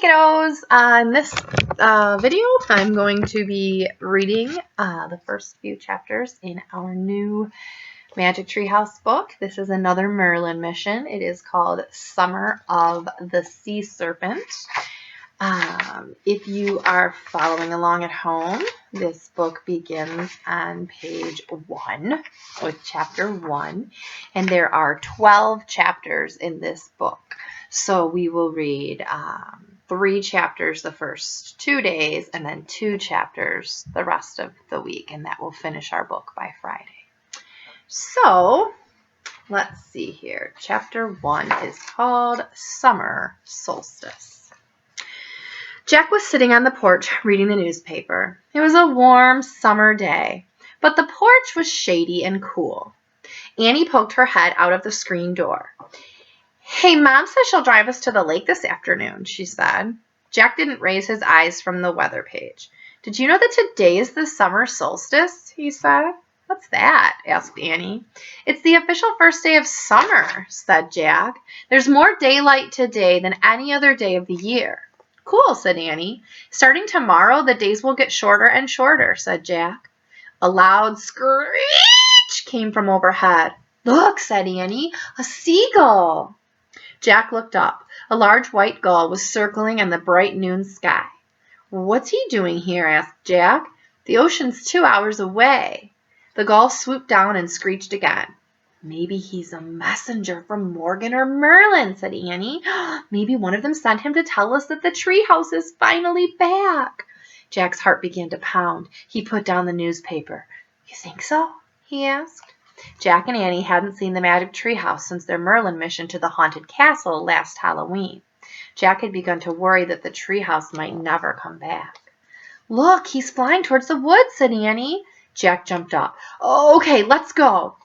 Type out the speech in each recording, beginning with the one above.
kiddos. In this video, I'm going to be reading the first few chapters in our new Magic Treehouse book. This is another Merlin mission. It is called Summer of the Sea Serpent. If you are following along at home, this book begins on page 1 with chapter 1, and there are 12 chapters in this book. So we will read 3 chapters the first 2 days and then 2 chapters the rest of the week, and that will finish our book by Friday. So let's see here. Chapter 1 is called Summer Solstice. Jack was sitting on the porch reading the newspaper. It was a warm summer day, but the porch was shady and cool. Annie poked her head out of the screen door. "Hey, Mom says she'll drive us to the lake this afternoon," she said. Jack didn't raise his eyes from the weather page. "Did you know that today is the summer solstice?" he said. "What's that?" asked Annie. "It's the official first day of summer," said Jack. "There's more daylight today than any other day of the year." "Cool," said Annie. "Starting tomorrow, the days will get shorter and shorter," said Jack. A loud screech came from overhead. "Look," said Annie, "a seagull." Jack looked up. A large white gull was circling in the bright noon sky. "What's he doing here?" asked Jack. "The ocean's 2 hours away." The gull swooped down and screeched again. "Maybe he's a messenger from Morgan or Merlin," said Annie. "Maybe one of them sent him to tell us that the treehouse is finally back." Jack's heart began to pound. He put down the newspaper. "You think so?" he asked. Jack and Annie hadn't seen the magic treehouse since their Merlin mission to the haunted castle last Halloween. Jack had begun to worry that the treehouse might never come back. "Look, he's flying towards the woods," said Annie. Jack jumped up. "Oh, okay, let's go."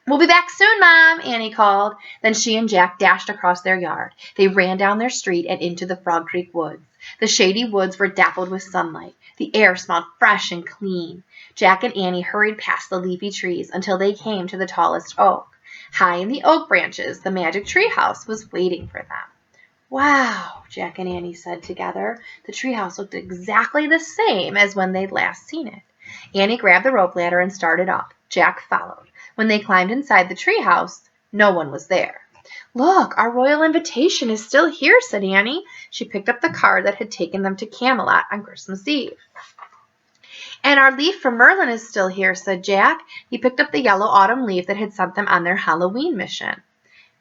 "We'll be back soon, Mom," Annie called. Then she and Jack dashed across their yard. They ran down their street and into the Frog Creek woods. The shady woods were dappled with sunlight. The air smelled fresh and clean. Jack and Annie hurried past the leafy trees until they came to the tallest oak. High in the oak branches, the magic treehouse was waiting for them. "Wow," Jack and Annie said together. The treehouse looked exactly the same as when they'd last seen it. Annie grabbed the rope ladder and started up. Jack followed. When they climbed inside the treehouse, no one was there. "Look, our royal invitation is still here," said Annie. She picked up the card that had taken them to Camelot on Christmas Eve. "And our leaf from Merlin is still here," said Jack. He picked up the yellow autumn leaf that had sent them on their Halloween mission.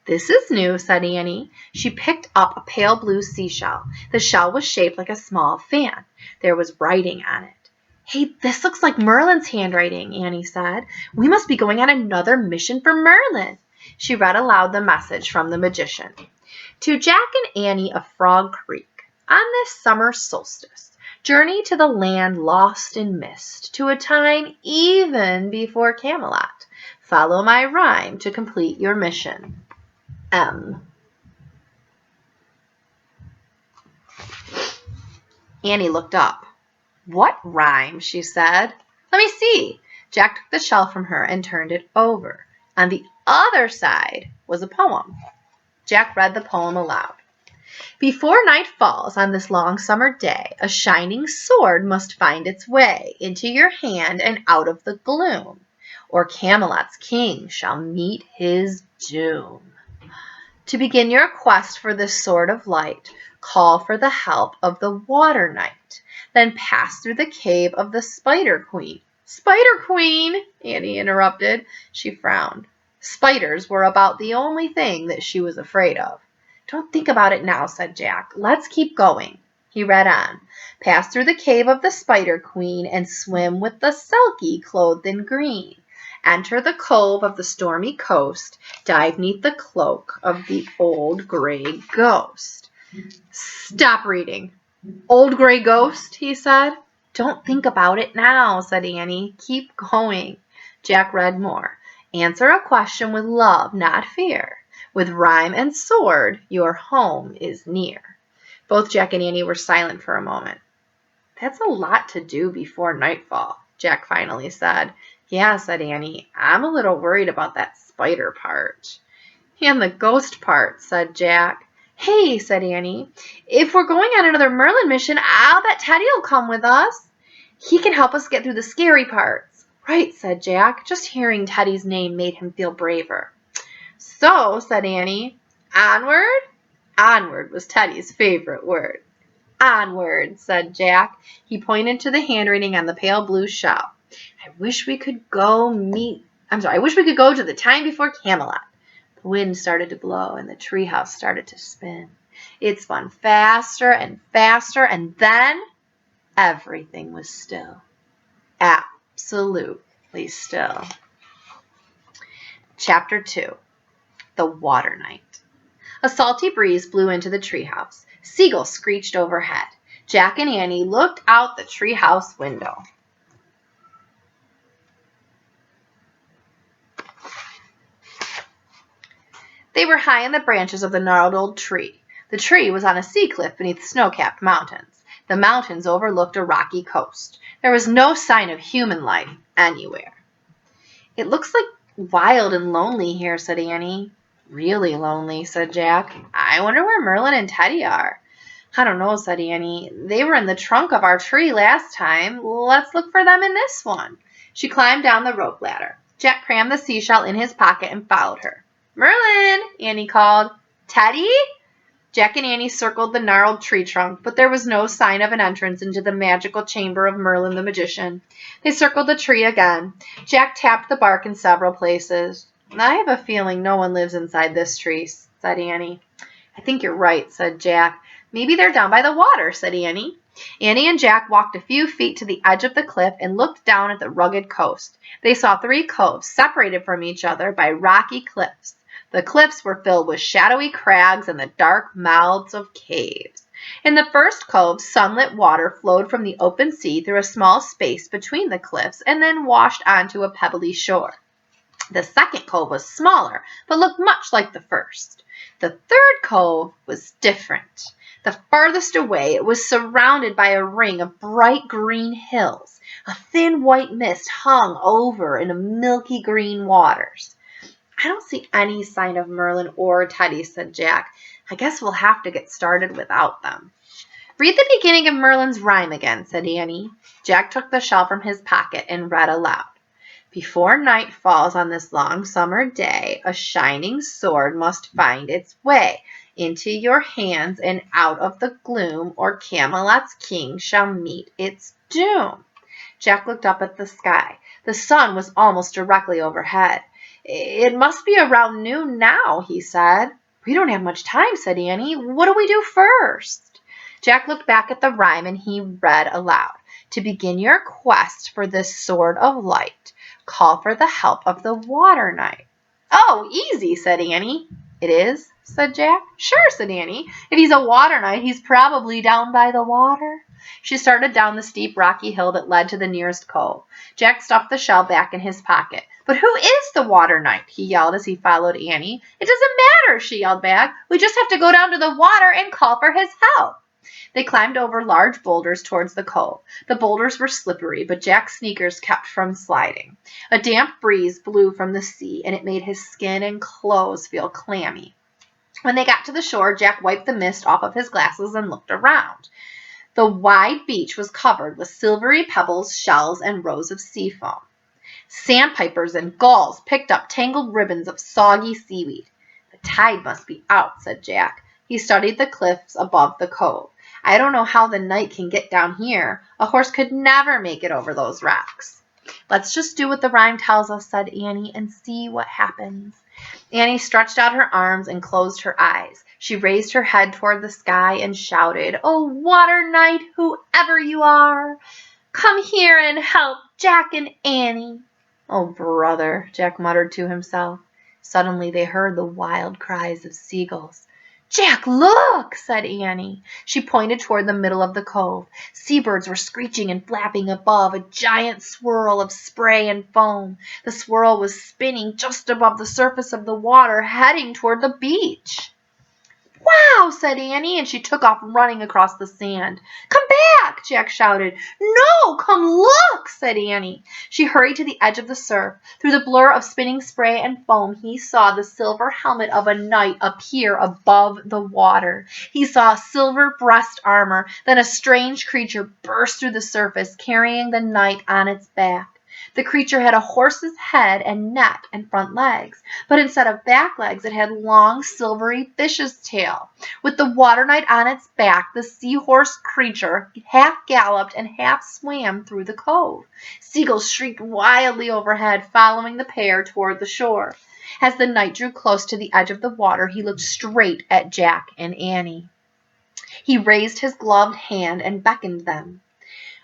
"This is new," said Annie. She picked up a pale blue seashell. The shell was shaped like a small fan. There was writing on it. "Hey, this looks like Merlin's handwriting," Annie said. "We must be going on another mission for Merlin." She read aloud the message from the magician. "To Jack and Annie of Frog Creek, on this summer solstice, journey to the land lost in mist, to a time even before Camelot. Follow my rhyme to complete your mission. M." Annie looked up. "What rhyme?" she said. "Let me see." Jack took the shell from her and turned it over. On the other side was a poem. Jack read the poem aloud. "Before night falls on this long summer day, a shining sword must find its way into your hand and out of the gloom, or Camelot's king shall meet his doom. To begin your quest for this sword of light, call for the help of the water knight. Then pass through the cave of the Spider Queen." "Spider Queen?" Annie interrupted. She frowned. Spiders were about the only thing that she was afraid of. "Don't think about it now," said Jack. "Let's keep going." He read on. "Pass through the cave of the Spider Queen and swim with the Selkie clothed in green. Enter the cove of the stormy coast. Dive neath the cloak of the old gray ghost." "Stop reading." "Old gray ghost," he said. "Don't think about it now," said Annie. "Keep going." Jack read more. "Answer a question with love, not fear. With rhyme and sword, your home is near." Both Jack and Annie were silent for a moment. "That's a lot to do before nightfall," Jack finally said. "Yeah," said Annie. "I'm a little worried about that spider part." "And the ghost part," said Jack. Hey, said Annie, if we're going on another Merlin mission, I'll bet Teddy'll come with us. He can help us get through the scary parts. Right, said Jack. Just hearing Teddy's name made him feel braver. So, said Annie, onward? Onward was Teddy's favorite word. Onward, said Jack. He pointed to the handwriting on the pale blue shell. I wish we could go to the time before Camelot. The wind started to blow and the treehouse started to spin. It spun faster and faster, and then everything was still. Absolutely still. Chapter 2. The Water Knight. A salty breeze blew into the treehouse. Seagulls screeched overhead. Jack and Annie looked out the treehouse window. They were high in the branches of the gnarled old tree. The tree was on a sea cliff beneath snow-capped mountains. The mountains overlooked a rocky coast. There was no sign of human life anywhere. It looks like wild and lonely here, said Annie. Really lonely, said Jack. I wonder where Merlin and Teddy are. I don't know, said Annie. They were in the trunk of our tree last time. Let's look for them in this one. She climbed down the rope ladder. Jack crammed the seashell in his pocket and followed her. Merlin, Annie called. Teddy? Jack and Annie circled the gnarled tree trunk, but there was no sign of an entrance into the magical chamber of Merlin the magician. They circled the tree again. Jack tapped the bark in several places. I have a feeling no one lives inside this tree, said Annie. I think you're right, said Jack. Maybe they're down by the water, said Annie. Annie and Jack walked a few feet to the edge of the cliff and looked down at the rugged coast. They saw 3 coves separated from each other by rocky cliffs. The cliffs were filled with shadowy crags and the dark mouths of caves. In the first cove, sunlit water flowed from the open sea through a small space between the cliffs and then washed onto a pebbly shore. The second cove was smaller, but looked much like the first. The third cove was different. The farthest away, it was surrounded by a ring of bright green hills. A thin white mist hung over in a milky green waters. I don't see any sign of Merlin or Teddy, said Jack. I guess we'll have to get started without them. Read the beginning of Merlin's rhyme again, said Annie. Jack took the shell from his pocket and read aloud. Before night falls on this long summer day, a shining sword must find its way into your hands and out of the gloom, or Camelot's king shall meet its doom. Jack looked up at the sky. The sun was almost directly overhead. It must be around noon now, he said. We don't have much time, said Annie. What do we do first? Jack looked back at the rhyme and he read aloud. To begin your quest for this sword of light, call for the help of the Water Knight. Oh, easy, said Annie. It is, said Jack. Sure, said Annie. If he's a water knight, he's probably down by the water. She started down the steep rocky hill that led to the nearest cove. Jack stuffed the shell back in his pocket. But who is the water knight? He yelled as he followed Annie. It doesn't matter, she yelled back. We just have to go down to the water and call for his help. They climbed over large boulders towards the cove. The boulders were slippery, but Jack's sneakers kept from sliding. A damp breeze blew from the sea, and it made his skin and clothes feel clammy. When they got to the shore, Jack wiped the mist off of his glasses and looked around. The wide beach was covered with silvery pebbles, shells, and rows of sea foam. Sandpipers and gulls picked up tangled ribbons of soggy seaweed. The tide must be out, said Jack. He studied the cliffs above the cove. I don't know how the knight can get down here. A horse could never make it over those rocks. Let's just do what the rhyme tells us, said Annie, and see what happens. Annie stretched out her arms and closed her eyes. She raised her head toward the sky and shouted, Oh, water knight, whoever you are, come here and help Jack and Annie. Oh, brother, Jack muttered to himself. Suddenly they heard the wild cries of seagulls. Jack, look, said Annie. She pointed toward the middle of the cove. Seabirds were screeching and flapping above, a giant swirl of spray and foam. The swirl was spinning just above the surface of the water, heading toward the beach. Wow, said Annie, and she took off running across the sand. Come back, Jack shouted. No, come look, said Annie. She hurried to the edge of the surf. Through the blur of spinning spray and foam, he saw the silver helmet of a knight appear above the water. He saw silver breast armor. Then a strange creature burst through the surface, carrying the knight on its back. The creature had a horse's head and neck and front legs, but instead of back legs, it had long, silvery fish's tail. With the water knight on its back, the seahorse creature half galloped and half swam through the cove. Seagulls shrieked wildly overhead, following the pair toward the shore. As the knight drew close to the edge of the water, he looked straight at Jack and Annie. He raised his gloved hand and beckoned them.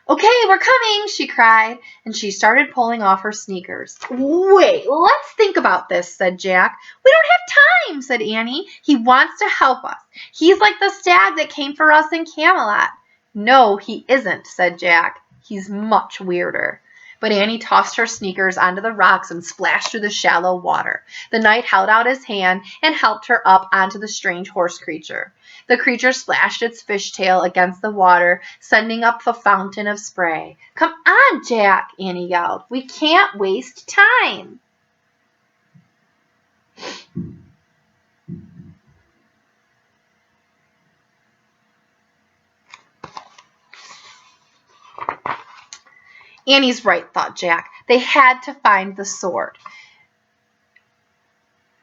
Okay, we're coming, she cried, and she started pulling off her sneakers. Wait, let's think about this, said Jack. We don't have time, said Annie. He wants to help us. He's like the stag that came for us in Camelot. No, he isn't, said Jack. He's much weirder. But Annie tossed her sneakers onto the rocks and splashed through the shallow water. The knight held out his hand and helped her up onto the strange horse creature. The creature splashed its fishtail against the water, sending up a fountain of spray. Come on, Jack, Annie yelled. We can't waste time. Annie's right, thought Jack. They had to find the sword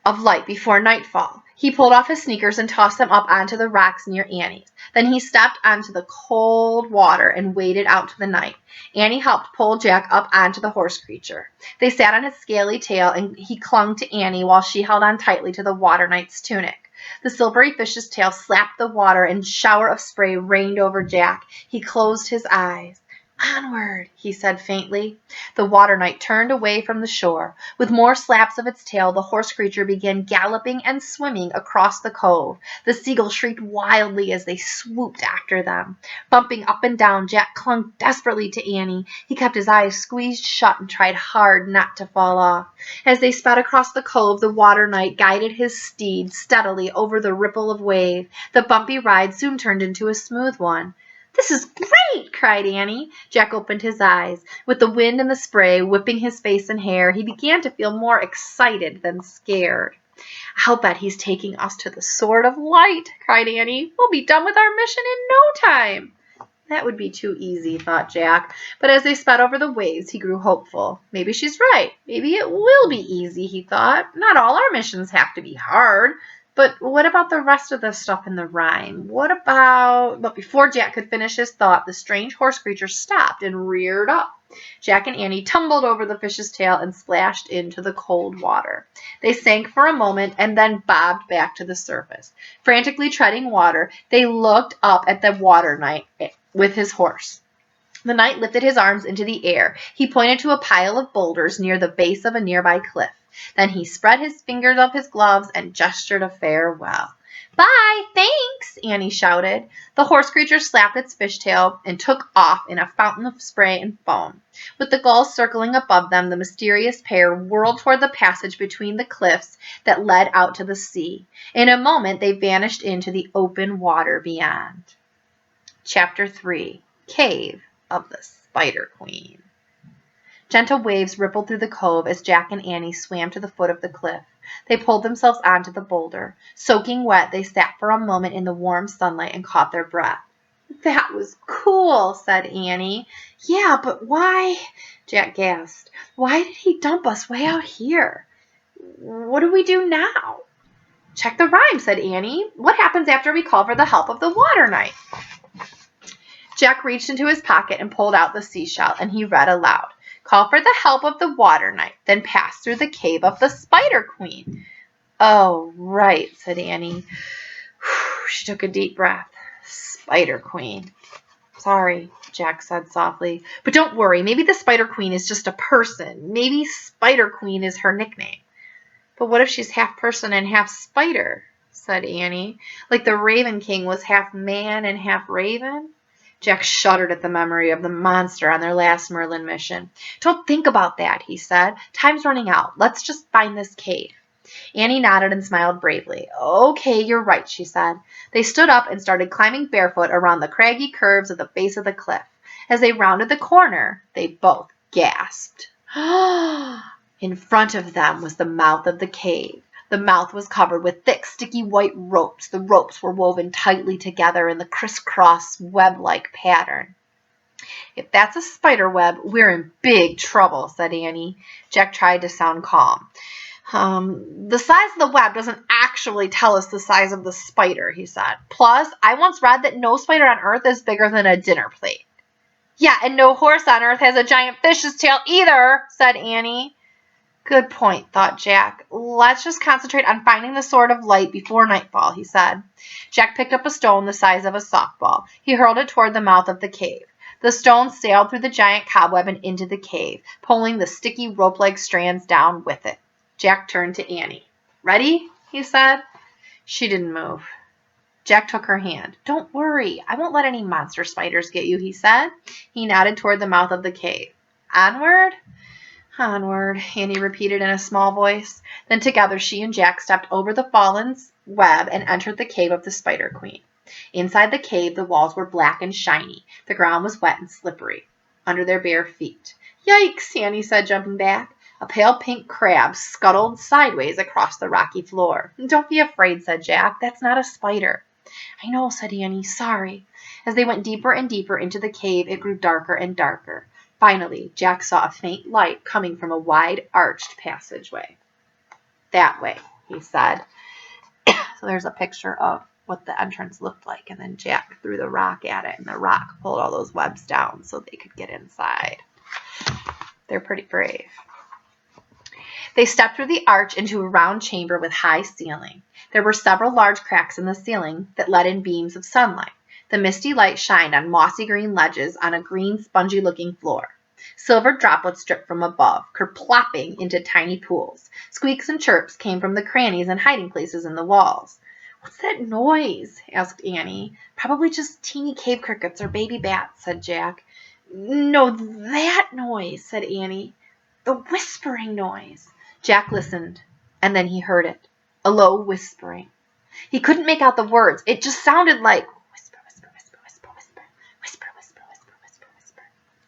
of light before nightfall. He pulled off his sneakers and tossed them up onto the rocks near Annie's. Then he stepped onto the cold water and waded out to the night. Annie helped pull Jack up onto the horse creature. They sat on his scaly tail, and he clung to Annie while she held on tightly to the water knight's tunic. The silvery fish's tail slapped the water, and a shower of spray rained over Jack. He closed his eyes. Onward, he said faintly. The water knight turned away from the shore. With more slaps of its tail, the horse creature began galloping and swimming across the cove. The seagulls shrieked wildly as they swooped after them. Bumping up and down, Jack clung desperately to Annie. He kept his eyes squeezed shut and tried hard not to fall off. As they sped across the cove, the water knight guided his steed steadily over the ripple of wave. The bumpy ride soon turned into a smooth one. This is great, cried Annie. Jack opened his eyes. With the wind and the spray whipping his face and hair, he began to feel more excited than scared. I'll bet he's taking us to the Sword of Light, cried Annie. We'll be done with our mission in no time. That would be too easy, thought Jack. But as they sped over the waves, he grew hopeful. Maybe she's right. Maybe it will be easy, he thought. Not all our missions have to be hard. But what about the rest of the stuff in the rhyme? But before Jack could finish his thought, the strange horse creature stopped and reared up. Jack and Annie tumbled over the fish's tail and splashed into the cold water. They sank for a moment and then bobbed back to the surface. Frantically treading water, they looked up at the water knight with his horse. The knight lifted his arms into the air. He pointed to a pile of boulders near the base of a nearby cliff. Then he spread his fingers of his gloves and gestured a farewell. Bye, thanks, Annie shouted. The horse creature slapped its fishtail and took off in a fountain of spray and foam. With the gulls circling above them, the mysterious pair whirled toward the passage between the cliffs that led out to the sea. In a moment, they vanished into the open water beyond. Chapter 3. Cave of the Spider Queen. Gentle waves rippled through the cove as Jack and Annie swam to the foot of the cliff. They pulled themselves onto the boulder. Soaking wet, they sat for a moment in the warm sunlight and caught their breath. That was cool, said Annie. Yeah, but why? Jack gasped. Why did he dump us way out here? What do we do now? Check the rhyme, said Annie. What happens after we call for the help of the water knight? Jack reached into his pocket and pulled out the seashell, and he read aloud. Call for the help of the water knight, then pass through the cave of the Spider Queen. Oh, right, said Annie. She took a deep breath. Spider Queen. Sorry, Jack said softly. But don't worry, maybe the Spider Queen is just a person. Maybe Spider Queen is her nickname. But what if she's half person and half spider, said Annie. Like the Raven King was half man and half raven? Jack shuddered at the memory of the monster on their last Merlin mission. Don't think about that, he said. Time's running out. Let's just find this cave. Annie nodded and smiled bravely. Okay, you're right, she said. They stood up and started climbing barefoot around the craggy curves at the base of the cliff. As they rounded the corner, they both gasped. In front of them was the mouth of the cave. The mouth was covered with thick, sticky white ropes. The ropes were woven tightly together in the crisscross web-like pattern. If that's a spider web, we're in big trouble, said Annie. Jack tried to sound calm. The size of the web doesn't actually tell us the size of the spider, he said. Plus, I once read that no spider on Earth is bigger than a dinner plate. Yeah, and no horse on Earth has a giant fish's tail either, said Annie. Good point, thought Jack. Let's just concentrate on finding the sword of light before nightfall, he said. Jack picked up a stone the size of a softball. He hurled it toward the mouth of the cave. The stone sailed through the giant cobweb and into the cave, pulling the sticky rope-like strands down with it. Jack turned to Annie. Ready? He said. She didn't move. Jack took her hand. Don't worry. I won't let any monster spiders get you, he said. He nodded toward the mouth of the cave. Onward? Onward, Annie repeated in a small voice. Then together she and Jack stepped over the fallen web and entered the cave of the Spider Queen. Inside the cave, the walls were black and shiny. The ground was wet and slippery under their bare feet. Yikes, Annie said, jumping back. A pale pink crab scuttled sideways across the rocky floor. Don't be afraid, said Jack. That's not a spider. I know, said Annie. Sorry. As they went deeper and deeper into the cave, it grew darker and darker. Finally, Jack saw a faint light coming from a wide, arched passageway. That way, he said. So there's a picture of what the entrance looked like, and then Jack threw the rock at it, and the rock pulled all those webs down so they could get inside. They're pretty brave. They stepped through the arch into a round chamber with high ceiling. There were several large cracks in the ceiling that let in beams of sunlight. The misty light shined on mossy green ledges on a green, spongy-looking floor. Silver droplets dripped from above, kerplopping into tiny pools. Squeaks and chirps came from the crannies and hiding places in the walls. What's that noise? Asked Annie. Probably just teeny cave crickets or baby bats, said Jack. No, that noise, said Annie. The whispering noise. Jack listened, and then he heard it. A low whispering. He couldn't make out the words. It just sounded like whisper, whisper, whisper, whisper, whisper, whisper, whisper, whisper, whisper, whisper.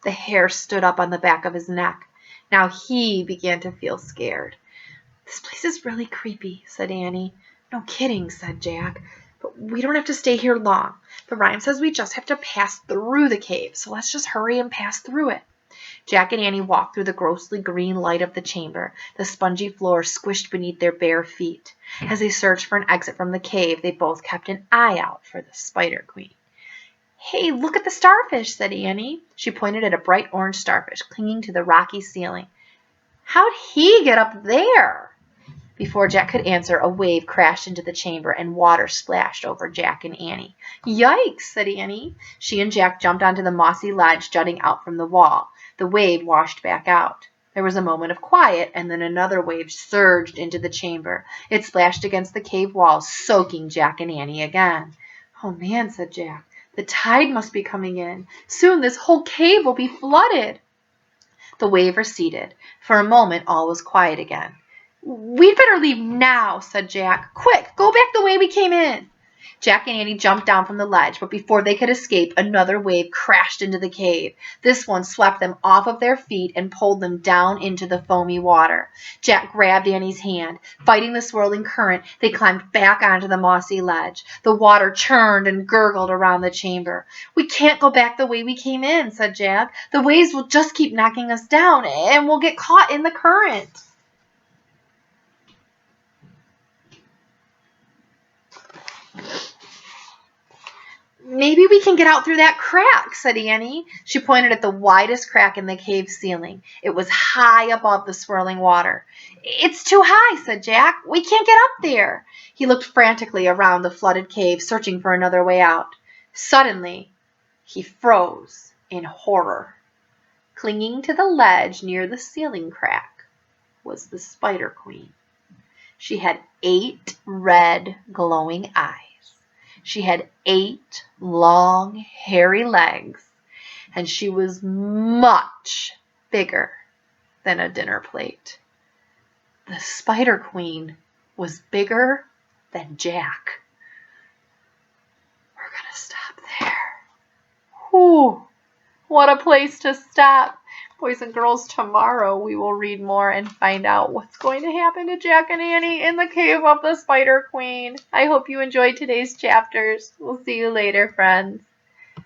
The hair stood up on the back of his neck. Now he began to feel scared. This place is really creepy, said Annie. No kidding, said Jack. But we don't have to stay here long. The rhyme says we just have to pass through the cave, so let's just hurry and pass through it. Jack and Annie walked through the ghostly green light of the chamber. The spongy floor squished beneath their bare feet. As they searched for an exit from the cave, they both kept an eye out for the Spider Queen. Hey, look at the starfish, said Annie. She pointed at a bright orange starfish clinging to the rocky ceiling. How'd he get up there? Before Jack could answer, a wave crashed into the chamber and water splashed over Jack and Annie. Yikes, said Annie. She and Jack jumped onto the mossy ledge jutting out from the wall. The wave washed back out. There was a moment of quiet, and then another wave surged into the chamber. It splashed against the cave walls, soaking Jack and Annie again. Oh, man, said Jack. The tide must be coming in. Soon this whole cave will be flooded. The wave receded. For a moment, all was quiet again. We'd better leave now, said Jack. Quick, go back the way we came in. Jack and Annie jumped down from the ledge, but before they could escape, another wave crashed into the cave. This one swept them off of their feet and pulled them down into the foamy water. Jack grabbed Annie's hand. Fighting the swirling current, they climbed back onto the mossy ledge. The water churned and gurgled around the chamber. We can't go back the way we came in, said Jack. The waves will just keep knocking us down, and we'll get caught in the current. Maybe we can get out through that crack, said Annie. She pointed at the widest crack in the cave ceiling. It was high above the swirling water. It's too high, said Jack. We can't get up there. He looked frantically around the flooded cave, searching for another way out. Suddenly, he froze in horror. Clinging to the ledge near the ceiling crack was the Spider Queen. She had 8 red, glowing eyes. She had 8 long, hairy legs, and she was much bigger than a dinner plate. The Spider Queen was bigger than Jack. We're going to stop there. Whew, what a place to stop. Boys and girls, tomorrow we will read more and find out what's going to happen to Jack and Annie in the cave of the Spider Queen. I hope you enjoyed today's chapters. We'll see you later, friends.